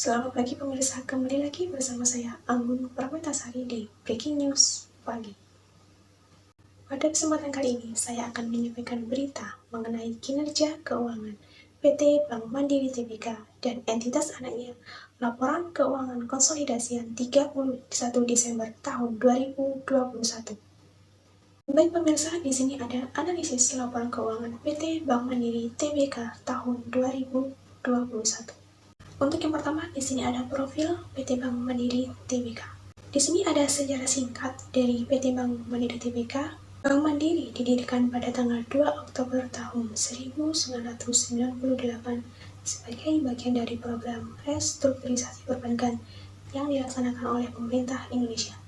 Selamat pagi pemirsa, kembali lagi bersama saya Anggun Prametasari di Breaking News Pagi. Pada kesempatan kali ini, saya akan menyampaikan berita mengenai kinerja keuangan PT Bank Mandiri Tbk dan entitas anaknya, laporan keuangan konsolidasian 31 Desember tahun 2021. Baik pemirsa, di sini ada analisis laporan keuangan PT Bank Mandiri Tbk tahun 2021. Untuk yang pertama, di sini ada profil PT Bank Mandiri Tbk. Di sini ada sejarah singkat dari PT Bank Mandiri Tbk. Bank Mandiri didirikan pada tanggal 2 Oktober tahun 1998 sebagai bagian dari program restrukturisasi perbankan yang dilaksanakan oleh pemerintah Indonesia.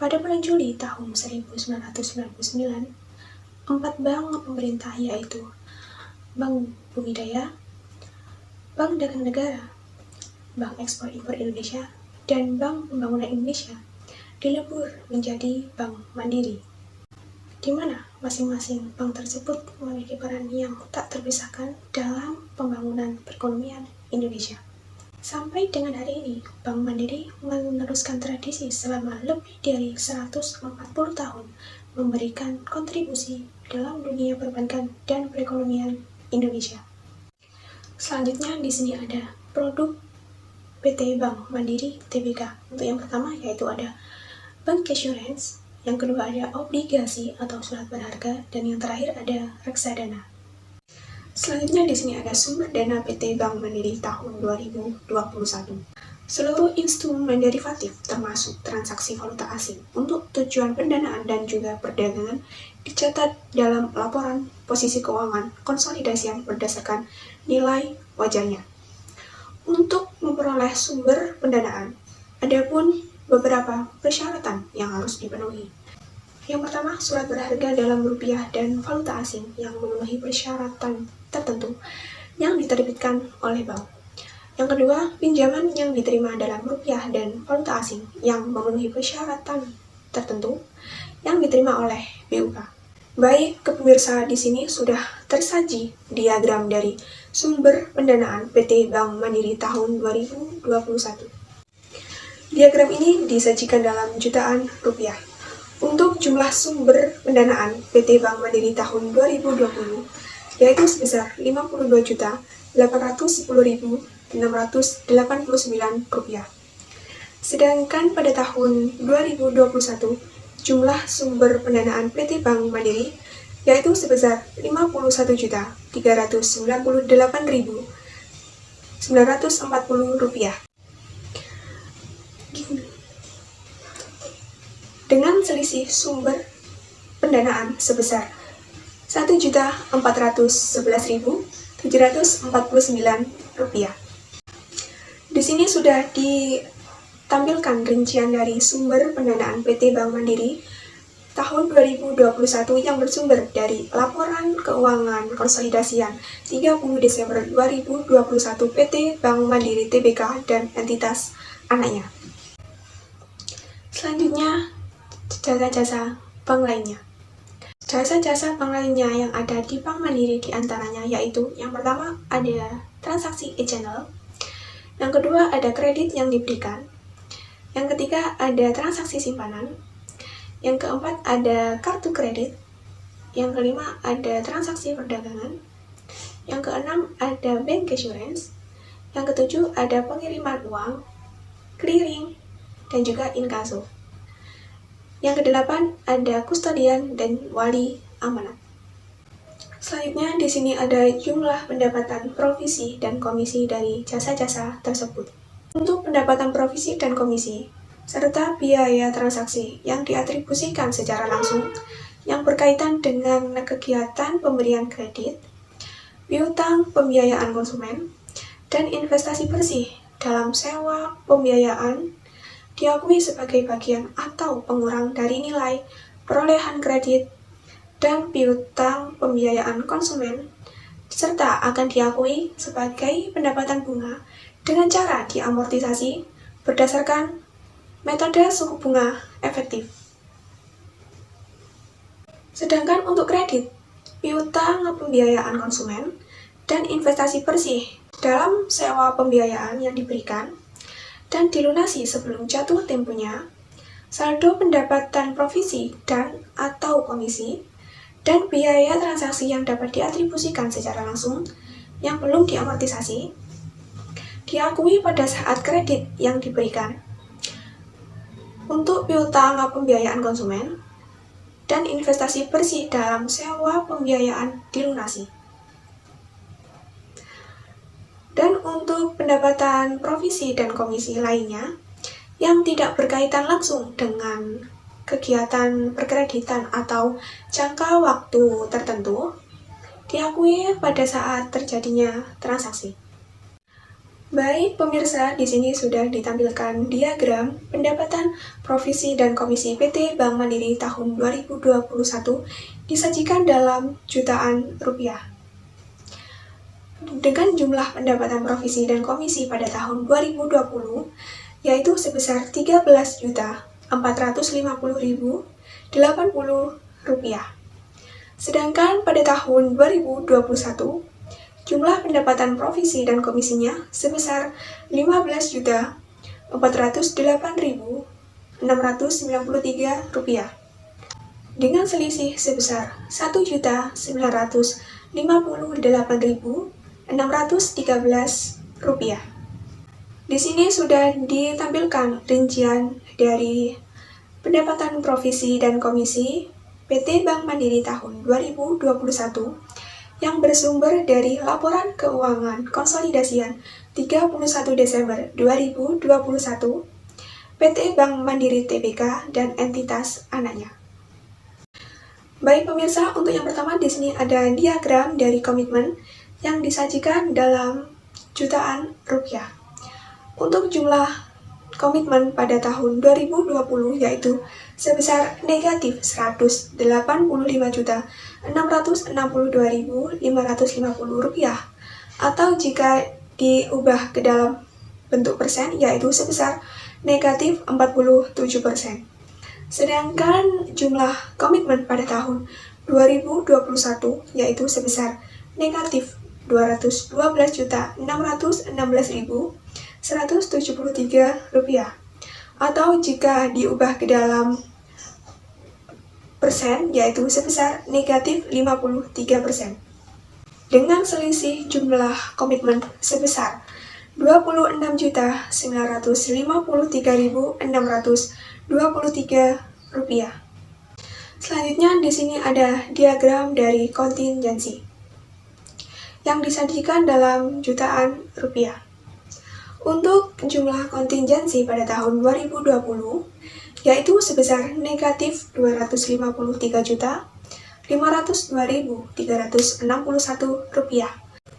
Pada bulan Juli tahun 1999, 4 bank pemerintah yaitu Bank Bumidaya, Bank Dagang Negara, Bank Ekspor Impor Indonesia, dan Bank Pembangunan Indonesia dilebur menjadi Bank Mandiri, di mana masing-masing bank tersebut memiliki peran yang tak terpisahkan dalam pembangunan perekonomian Indonesia. Sampai dengan hari ini, Bank Mandiri meneruskan tradisi selama lebih dari 140 tahun memberikan kontribusi dalam dunia perbankan dan perekonomian Indonesia. Selanjutnya di sini ada produk PT Bank Mandiri Tbk. Untuk yang pertama yaitu ada Bank Assurance, yang kedua ada obligasi atau surat berharga, dan yang terakhir ada reksadana. Selanjutnya di sini ada sumber dana PT Bank Mandiri tahun 2021. Seluruh instrumen derivatif termasuk transaksi valuta asing untuk tujuan pendanaan dan juga perdagangan dicatat dalam laporan posisi keuangan konsolidasian berdasarkan nilai wajarnya. Untuk memperoleh sumber pendanaan, ada pun beberapa persyaratan yang harus dipenuhi. Yang pertama, surat berharga dalam rupiah dan valuta asing yang memenuhi persyaratan tertentu yang diterbitkan oleh bank. Yang kedua, pinjaman yang diterima dalam rupiah dan valuta asing yang memenuhi persyaratan tertentu yang diterima oleh BUK. Baik, pemirsa, di sini sudah tersaji diagram dari sumber pendanaan PT Bank Mandiri tahun 2021. Diagram ini disajikan dalam jutaan rupiah. Untuk jumlah sumber pendanaan PT Bank Mandiri tahun 2020 yaitu sebesar Rp52.810.689. Sedangkan pada tahun 2021 jumlah sumber pendanaan PT Bank Mandiri yaitu sebesar Rp51.398.940. Dengan selisih sumber pendanaan sebesar Rp1.411.749. Di sini sudah ditampilkan rincian dari sumber pendanaan PT Bank Mandiri tahun 2021 yang bersumber dari laporan keuangan konsolidasian 30 Desember 2021 PT Bank Mandiri Tbk dan entitas anaknya. Selanjutnya, jasa-jasa bank lainnya. Jasa-jasa bank lainnya yang ada di Bank Mandiri diantaranya yaitu yang pertama ada transaksi e-channel, yang kedua ada kredit yang diberikan, yang ketiga ada transaksi simpanan, yang keempat ada kartu kredit, yang kelima ada transaksi perdagangan, yang keenam ada bank assurance, yang ketujuh ada pengiriman uang, clearing, dan juga inkaso. Yang kedelapan ada kustodian dan wali amanat. Selanjutnya di sini ada jumlah pendapatan provisi dan komisi dari jasa-jasa tersebut. Untuk pendapatan provisi dan komisi serta biaya transaksi yang diatribusikan secara langsung yang berkaitan dengan kegiatan pemberian kredit, piutang pembiayaan konsumen, dan investasi bersih dalam sewa pembiayaan diakui sebagai bagian atau pengurang dari nilai perolehan kredit dan piutang pembiayaan konsumen, serta akan diakui sebagai pendapatan bunga dengan cara diamortisasi berdasarkan metode suku bunga efektif. Sedangkan untuk kredit, piutang pembiayaan konsumen, dan investasi bersih dalam sewa pembiayaan yang diberikan dan dilunasi sebelum jatuh temponya, saldo pendapatan provisi dan atau komisi, dan biaya transaksi yang dapat diatribusikan secara langsung yang belum diamortisasi, diakui pada saat kredit yang diberikan untuk piutang pembiayaan konsumen dan investasi bersih dalam sewa pembiayaan dilunasi. Dan untuk pendapatan provisi dan komisi lainnya yang tidak berkaitan langsung dengan kegiatan perkreditan atau jangka waktu tertentu, diakui pada saat terjadinya transaksi. Baik pemirsa, di sini sudah ditampilkan diagram pendapatan provisi dan komisi PT Bank Mandiri tahun 2021 disajikan dalam jutaan rupiah. Dengan jumlah pendapatan provisi dan komisi pada tahun 2020 yaitu sebesar Rp13.450.080. Sedangkan pada tahun 2021 jumlah pendapatan provisi dan komisinya sebesar Rp15.408.693 dengan selisih sebesar Rp1.958.613. Di sini sudah ditampilkan rincian dari pendapatan provisi dan komisi PT Bank Mandiri tahun 2021 yang bersumber dari laporan keuangan konsolidasian 31 Desember 2021 PT Bank Mandiri Tbk dan entitas anaknya. Baik pemirsa, untuk yang pertama di sini ada diagram dari komitmen yang disajikan dalam jutaan rupiah. Untuk jumlah komitmen pada tahun 2020 yaitu sebesar negatif Rp185.662.550 atau jika diubah ke dalam bentuk persen yaitu sebesar negatif 47%. Sedangkan jumlah komitmen pada tahun 2021 yaitu sebesar negatif Rp212.616.173 atau jika diubah ke dalam persen yaitu sebesar negatif 53%. Dengan selisih jumlah komitmen sebesar Rp26.953.623. Selanjutnya di sini ada diagram dari kontingensi yang disajikan dalam jutaan rupiah. Untuk jumlah kontingensi pada tahun 2020 yaitu sebesar negatif Rp253.502.361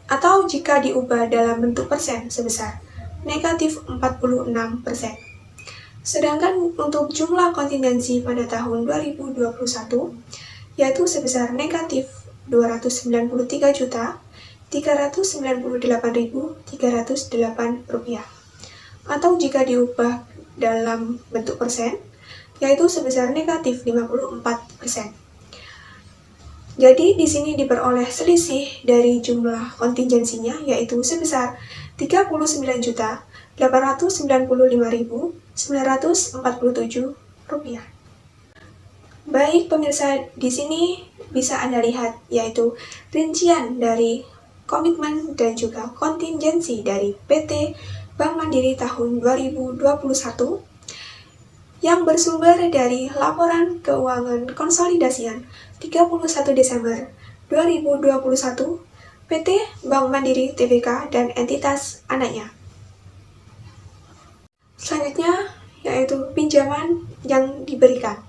atau jika diubah dalam bentuk persen sebesar negatif 46%. Sedangkan untuk jumlah kontingensi pada tahun 2021 yaitu sebesar negatif Rp293.398.308 atau jika diubah dalam bentuk persen yaitu sebesar negatif 54%. Jadi di sini diperoleh selisih dari jumlah kontingensinya yaitu sebesar Rp39.895.947. Baik pemirsa, di sini bisa Anda lihat yaitu rincian dari komitmen dan juga kontingensi dari PT Bank Mandiri tahun 2021 yang bersumber dari laporan keuangan konsolidasian 31 Desember 2021 PT Bank Mandiri Tbk dan entitas anaknya. Selanjutnya yaitu pinjaman yang diberikan.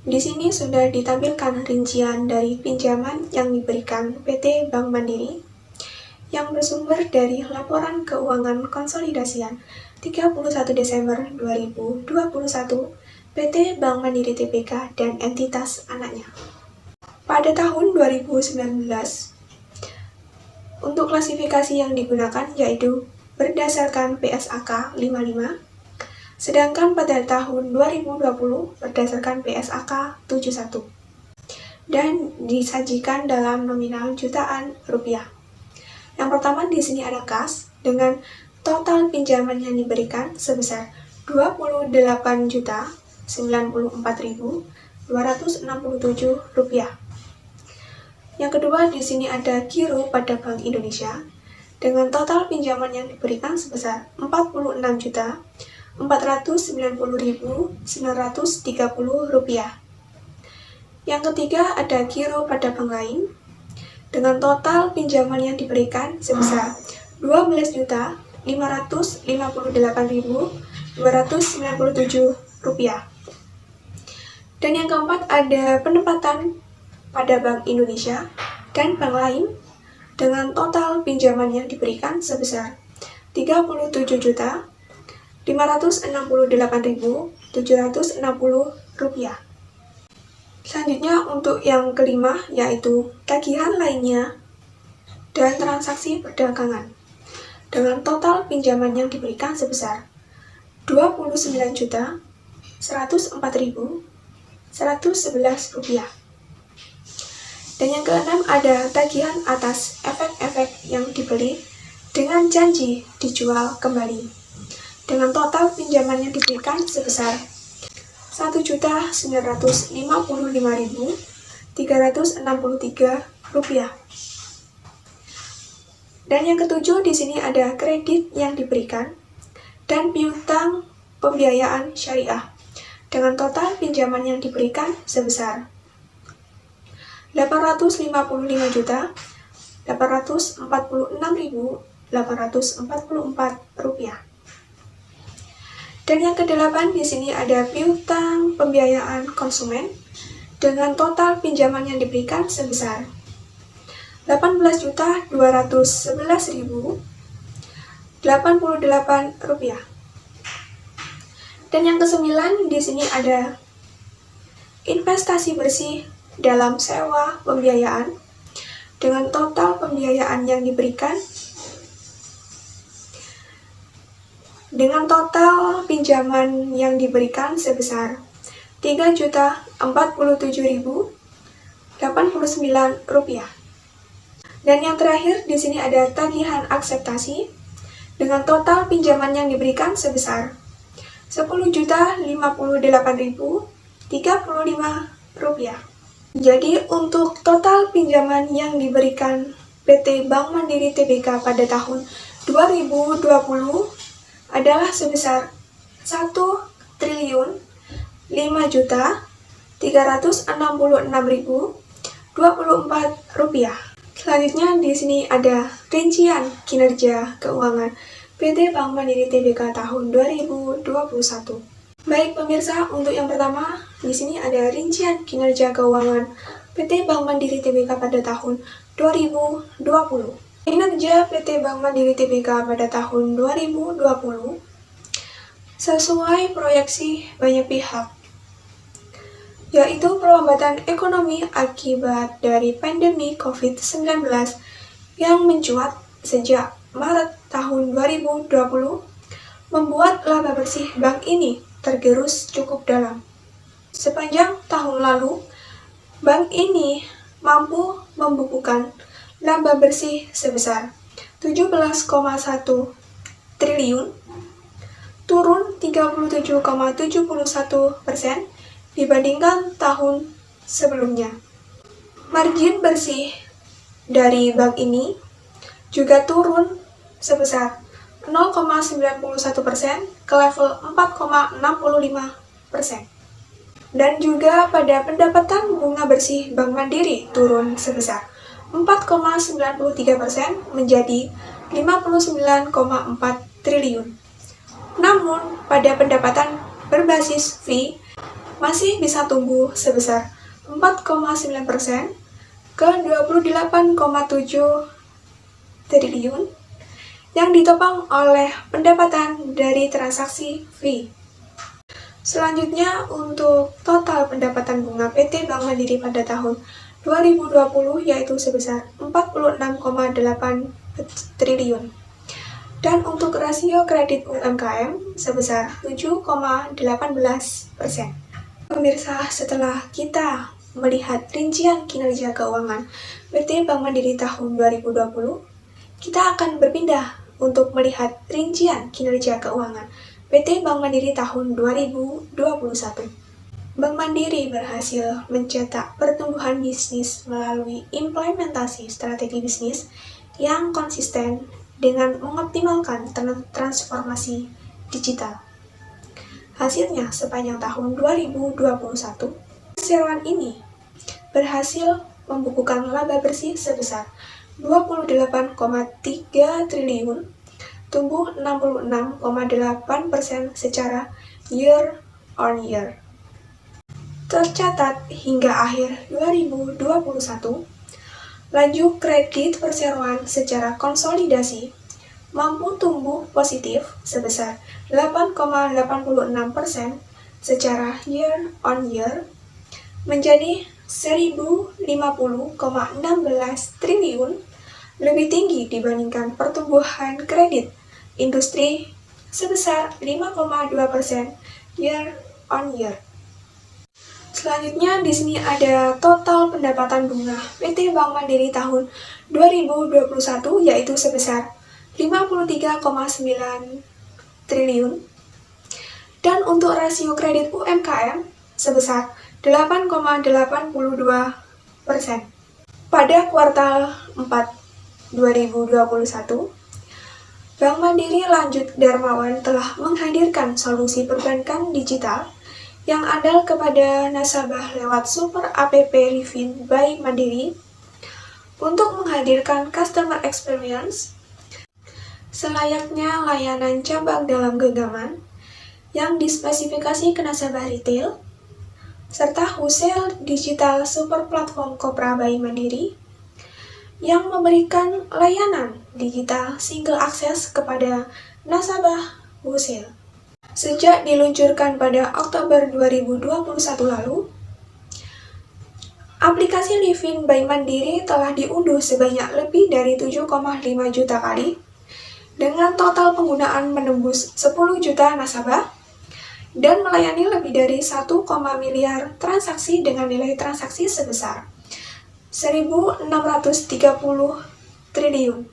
Di sini sudah ditampilkan rincian dari pinjaman yang diberikan PT Bank Mandiri yang bersumber dari laporan keuangan konsolidasian 31 Desember 2021 PT Bank Mandiri Tbk dan entitas anaknya. Pada tahun 2019, untuk klasifikasi yang digunakan yaitu berdasarkan PSAK 55, sedangkan pada tahun 2020 berdasarkan PSAK 71 dan disajikan dalam nominal jutaan rupiah. Yang pertama di sini ada kas dengan total pinjaman yang diberikan sebesar Rp28.094.267. Yang kedua di sini ada giro pada Bank Indonesia dengan total pinjaman yang diberikan sebesar Rp46.490.930. Yang ketiga ada giro pada bank lain dengan total pinjaman yang diberikan sebesar Rp12.558.297. Dan yang keempat ada pendapatan pada Bank Indonesia dan bank lain dengan total pinjaman yang diberikan sebesar Rp37.568.760. Selanjutnya untuk yang kelima yaitu tagihan lainnya dan transaksi perdagangan dengan total pinjaman yang diberikan sebesar Rp29.104.111. Dan yang keenam ada tagihan atas efek-efek yang dibeli dengan janji dijual kembali dengan total pinjaman yang diberikan sebesar Rp1.955.363. Dan yang ketujuh di sini ada kredit yang diberikan dan piutang pembiayaan syariah dengan total pinjaman yang diberikan sebesar Rp855.846.844. Dan yang kedelapan di sini ada piutang pembiayaan konsumen dengan total pinjaman yang diberikan sebesar Rp18.211.088. Dan yang kesembilan di sini ada investasi bersih dalam sewa pembiayaan dengan total pembiayaan yang diberikan dengan total pinjaman yang diberikan sebesar Rp3.047.089. Dan yang terakhir di sini ada tagihan akseptasi dengan total pinjaman yang diberikan sebesar Rp10.058.035. Jadi untuk total pinjaman yang diberikan PT Bank Mandiri Tbk pada tahun 2020 adalah sebesar Rp1.366.024. Selanjutnya di sini ada rincian kinerja keuangan PT Bank Mandiri Tbk tahun 2021. Baik pemirsa, untuk yang pertama di sini ada rincian kinerja keuangan PT Bank Mandiri Tbk pada tahun 2020. Kinerja PT Bank Mandiri Tbk pada tahun 2020 sesuai proyeksi banyak pihak, yaitu perlambatan ekonomi akibat dari pandemi COVID-19 yang mencuat sejak Maret tahun 2020 membuat laba bersih bank ini tergerus cukup dalam. Sepanjang tahun lalu, bank ini mampu membukukan laba bersih sebesar 17,1 triliun, turun 37,71% dibandingkan tahun sebelumnya. Margin bersih dari bank ini juga turun sebesar 0,91% ke level 4,65%. Dan juga pada pendapatan bunga bersih Bank Mandiri turun sebesar 4,93% menjadi 59,4 triliun. Namun, pada pendapatan berbasis fee masih bisa tumbuh sebesar 4,9% ke 28,7 triliun yang ditopang oleh pendapatan dari transaksi fee. Selanjutnya untuk total pendapatan bunga PT Bank Mandiri pada tahun 2020 yaitu sebesar 46,8 triliun. Dan untuk rasio kredit UMKM sebesar 7,18%. Pemirsa, setelah kita melihat rincian kinerja keuangan PT Bank Mandiri tahun 2020, Kita akan berpindah untuk melihat rincian kinerja keuangan PT Bank Mandiri tahun 2021. Bank Mandiri berhasil mencetak pertumbuhan bisnis melalui implementasi strategi bisnis yang konsisten dengan mengoptimalkan transformasi digital. Hasilnya, sepanjang tahun 2021, perseroan ini berhasil membukukan laba bersih sebesar 28,3 triliun, tumbuh 66,8% secara year on year. Tercatat hingga akhir 2021, laju kredit perseroan secara konsolidasi mampu tumbuh positif sebesar 8,86% secara year on year menjadi 1.050,16 triliun, lebih tinggi dibandingkan pertumbuhan kredit industri sebesar 5,2% year on year. Selanjutnya di sini ada total pendapatan bunga PT Bank Mandiri tahun 2021 yaitu sebesar 53,9 triliun, dan untuk rasio kredit UMKM sebesar 8,82%. Pada kuartal 4 2021, Bank Mandiri Lanjut Darmawan telah menghadirkan solusi perbankan digital yang andal kepada nasabah lewat Super App Livin by Mandiri untuk menghadirkan customer experience selayaknya layanan cabang dalam genggaman yang dispesifikasi ke nasabah retail, serta wholesale digital super platform Kopra by Mandiri yang memberikan layanan digital single access kepada nasabah wholesale. Sejak diluncurkan pada Oktober 2021 lalu, aplikasi Livin by Mandiri telah diunduh sebanyak lebih dari 7,5 juta kali dengan total penggunaan menembus 10 juta nasabah dan melayani lebih dari 1, miliar transaksi dengan nilai transaksi sebesar 1.630 triliun.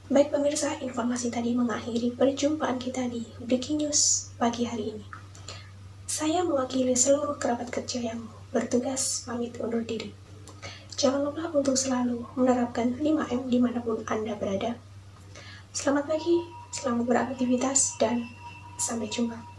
Baik pemirsa, informasi tadi mengakhiri perjumpaan kita di Breaking News pagi hari ini. Saya mewakili seluruh kerabat kerja yang bertugas pamit undur diri. Jangan lupa untuk selalu menerapkan 5M dimanapun Anda berada. Selamat pagi, selamat beraktivitas, dan sampai jumpa.